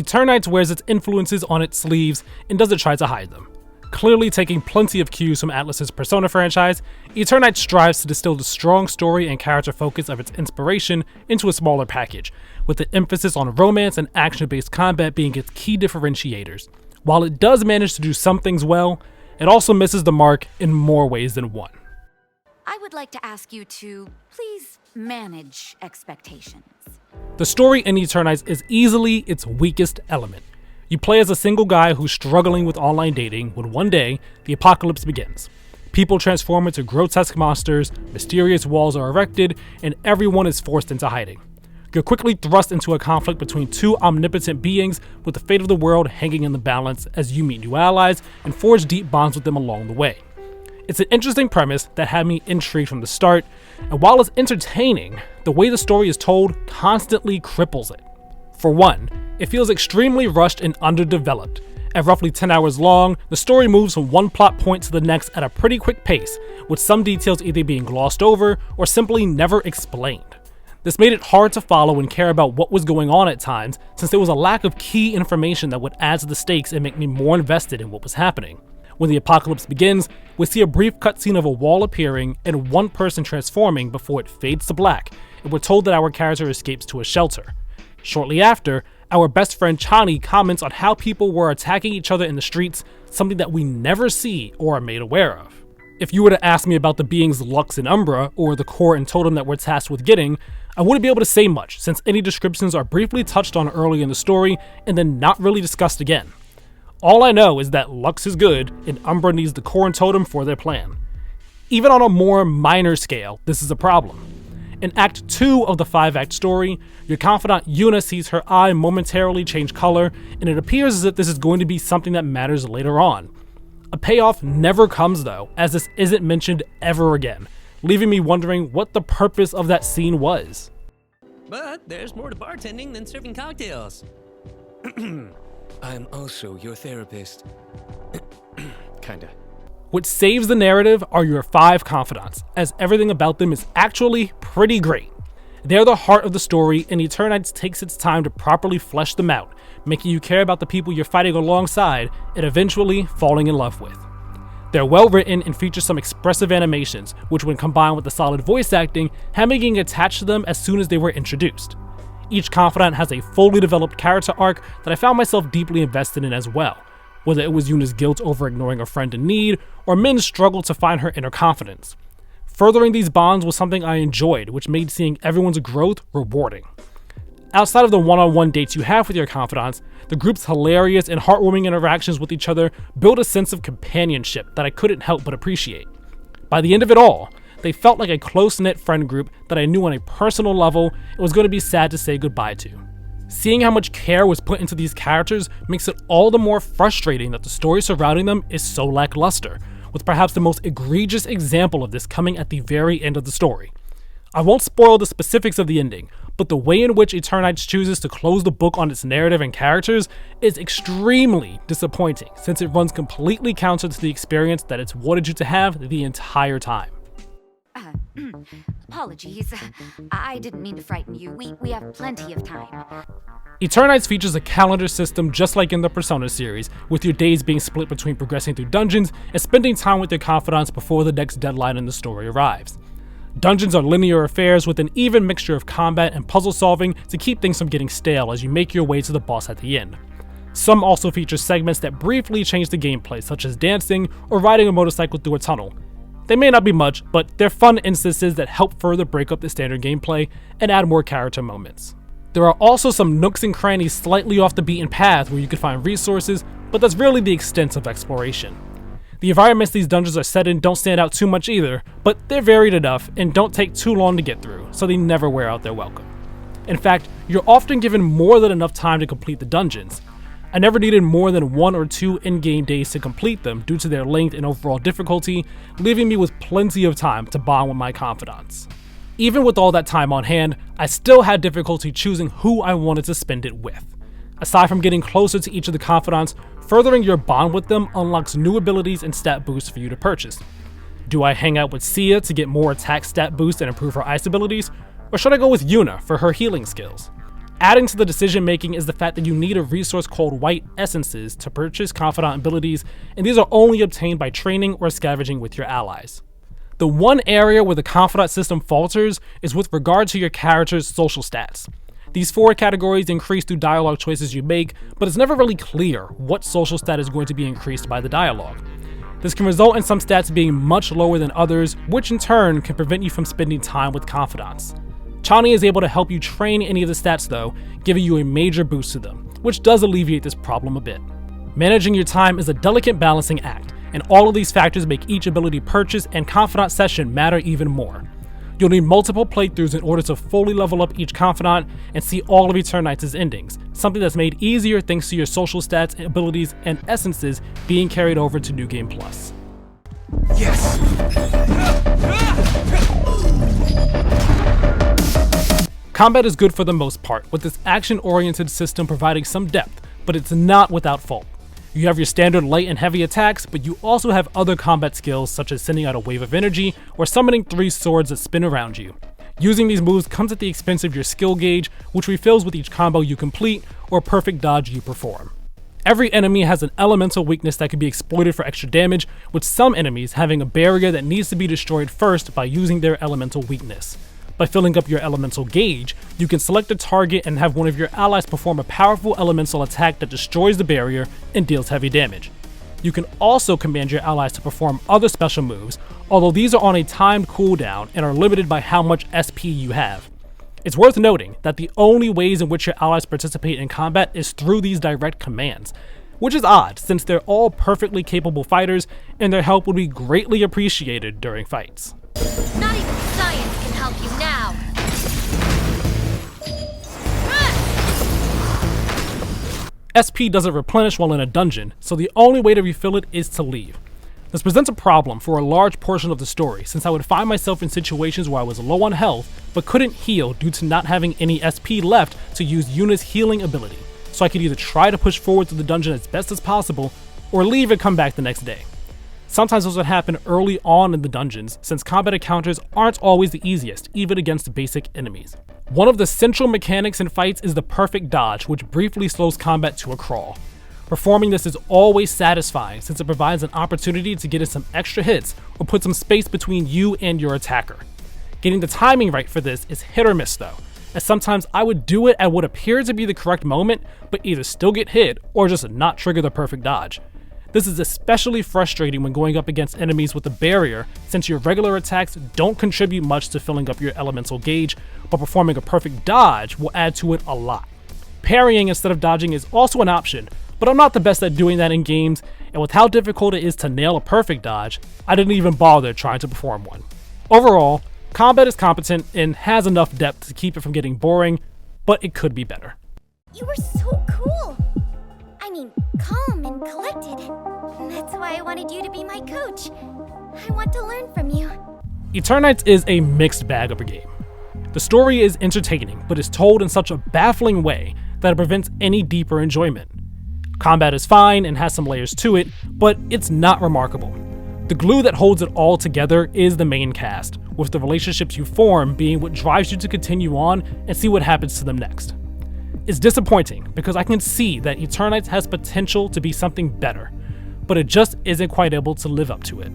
Eternights wears its influences on its sleeves and doesn't try to hide them. Clearly taking plenty of cues from Atlus's Persona franchise, Eternights strives to distill the strong story and character focus of its inspiration into a smaller package, with the emphasis on romance and action-based combat being its key differentiators. While it does manage to do some things well, it also misses the mark in more ways than one. I would like to ask you to please manage expectations. The story in Eternights is easily its weakest element. You play as a single guy who's struggling with online dating when one day, the apocalypse begins. People transform into grotesque monsters, mysterious walls are erected, and everyone is forced into hiding. You're quickly thrust into a conflict between two omnipotent beings with the fate of the world hanging in the balance as you meet new allies and forge deep bonds with them along the way. It's an interesting premise that had me intrigued from the start, and while it's entertaining, the way the story is told constantly cripples it. For one, it feels extremely rushed and underdeveloped. At roughly 10 hours long, the story moves from one plot point to the next at a pretty quick pace, with some details either being glossed over or simply never explained. This made it hard to follow and care about what was going on at times, since there was a lack of key information that would add to the stakes and make me more invested in what was happening. When the apocalypse begins, we see a brief cutscene of a wall appearing and one person transforming before it fades to black, and we're told that our character escapes to a shelter. Shortly after, our best friend Chani comments on how people were attacking each other in the streets, something that we never see or are made aware of. If you were to ask me about the beings Lux and Umbra, or the core and totem that we're tasked with getting, I wouldn't be able to say much, since any descriptions are briefly touched on early in the story and then not really discussed again. All I know is that Lux is good, and Umbra needs the core and totem for their plan. Even on a more minor scale, this is a problem. In Act 2 of the 5-act story, your confidant Yuna sees her eye momentarily change color, and it appears as if this is going to be something that matters later on. A payoff never comes though, as this isn't mentioned ever again, leaving me wondering what the purpose of that scene was. But there's more to bartending than serving cocktails. I'm also your therapist. Kinda. What saves the narrative are your 5 confidants, as everything about them is actually pretty great. They're the heart of the story, and Eternights takes its time to properly flesh them out, making you care about the people you're fighting alongside and eventually falling in love with. They're well written and feature some expressive animations, which when combined with the solid voice acting, had me getting attached to them as soon as they were introduced. Each confidant has a fully developed character arc that I found myself deeply invested in as well, whether it was Yuna's guilt over ignoring a friend in need, or Min's struggle to find her inner confidence. Furthering these bonds was something I enjoyed, which made seeing everyone's growth rewarding. Outside of the one-on-one dates you have with your confidants, the group's hilarious and heartwarming interactions with each other build a sense of companionship that I couldn't help but appreciate. By the end of it all, they felt like a close-knit friend group that I knew on a personal level and was going to be sad to say goodbye to. Seeing how much care was put into these characters makes it all the more frustrating that the story surrounding them is so lackluster, with perhaps the most egregious example of this coming at the very end of the story. I won't spoil the specifics of the ending, but the way in which Eternights chooses to close the book on its narrative and characters is extremely disappointing, since it runs completely counter to the experience that it's wanted you to have the entire time. Apologies. I didn't mean to frighten you. We have plenty of time. Eternights features a calendar system just like in the Persona series, with your days being split between progressing through dungeons and spending time with your confidants before the next deadline in the story arrives. Dungeons are linear affairs with an even mixture of combat and puzzle solving to keep things from getting stale as you make your way to the boss at the end. Some also feature segments that briefly change the gameplay, such as dancing or riding a motorcycle through a tunnel. They may not be much, but they're fun instances that help further break up the standard gameplay and add more character moments. There are also some nooks and crannies slightly off the beaten path where you can find resources, but that's really the extent of exploration. The environments these dungeons are set in don't stand out too much either, but they're varied enough and don't take too long to get through, so they never wear out their welcome. In fact, you're often given more than enough time to complete the dungeons. I never needed more than 1 or 2 in-game days to complete them due to their length and overall difficulty, leaving me with plenty of time to bond with my confidants. Even with all that time on hand, I still had difficulty choosing who I wanted to spend it with. Aside from getting closer to each of the confidants, furthering your bond with them unlocks new abilities and stat boosts for you to purchase. Do I hang out with Sia to get more attack stat boost and improve her ice abilities, or should I go with Yuna for her healing skills? Adding to the decision making is the fact that you need a resource called white essences to purchase confidant abilities, and these are only obtained by training or scavenging with your allies. The one area where the confidant system falters is with regard to your character's social stats. These 4 categories increase through dialogue choices you make, but it's never really clear what social stat is going to be increased by the dialogue. This can result in some stats being much lower than others, which in turn can prevent you from spending time with confidants. Chani is able to help you train any of the stats though, giving you a major boost to them, which does alleviate this problem a bit. Managing your time is a delicate balancing act, and all of these factors make each ability purchase and confidant session matter even more. You'll need multiple playthroughs in order to fully level up each confidant and see all of Eternights' endings, something that's made easier thanks to your social stats, abilities, and essences being carried over to New Game Plus. Yes! Combat is good for the most part, with this action-oriented system providing some depth, but it's not without fault. You have your standard light and heavy attacks, but you also have other combat skills such as sending out a wave of energy or summoning 3 swords that spin around you. Using these moves comes at the expense of your skill gauge, which refills with each combo you complete or perfect dodge you perform. Every enemy has an elemental weakness that can be exploited for extra damage, with some enemies having a barrier that needs to be destroyed first by using their elemental weakness. By filling up your elemental gauge, you can select a target and have one of your allies perform a powerful elemental attack that destroys the barrier and deals heavy damage. You can also command your allies to perform other special moves, although these are on a timed cooldown and are limited by how much SP you have. It's worth noting that the only ways in which your allies participate in combat is through these direct commands, which is odd since they're all perfectly capable fighters and their help would be greatly appreciated during fights. Not even science can help you now. SP doesn't replenish while in a dungeon, so the only way to refill it is to leave. This presents a problem for a large portion of the story, since I would find myself in situations where I was low on health, but couldn't heal due to not having any SP left to use Yuna's healing ability, so I could either try to push forward to the dungeon as best as possible, or leave and come back the next day. Sometimes this would happen early on in the dungeons, since combat encounters aren't always the easiest, even against basic enemies. One of the central mechanics in fights is the perfect dodge, which briefly slows combat to a crawl. Performing this is always satisfying since it provides an opportunity to get in some extra hits or put some space between you and your attacker. Getting the timing right for this is hit or miss though, as sometimes I would do it at what appeared to be the correct moment, but either still get hit or just not trigger the perfect dodge. This is especially frustrating when going up against enemies with a barrier, since your regular attacks don't contribute much to filling up your elemental gauge, but performing a perfect dodge will add to it a lot. Parrying instead of dodging is also an option, but I'm not the best at doing that in games, and with how difficult it is to nail a perfect dodge, I didn't even bother trying to perform one. Overall, combat is competent and has enough depth to keep it from getting boring, but it could be better. You were so cool. I mean, calm and collected. That's why I wanted you to be my coach. I want to learn from you. Eternights is a mixed bag of a game. The story is entertaining, but is told in such a baffling way that it prevents any deeper enjoyment. Combat is fine and has some layers to it, but it's not remarkable. The glue that holds it all together is the main cast, with the relationships you form being what drives you to continue on and see what happens to them next. It's disappointing because I can see that Eternights has potential to be something better, but it just isn't quite able to live up to it.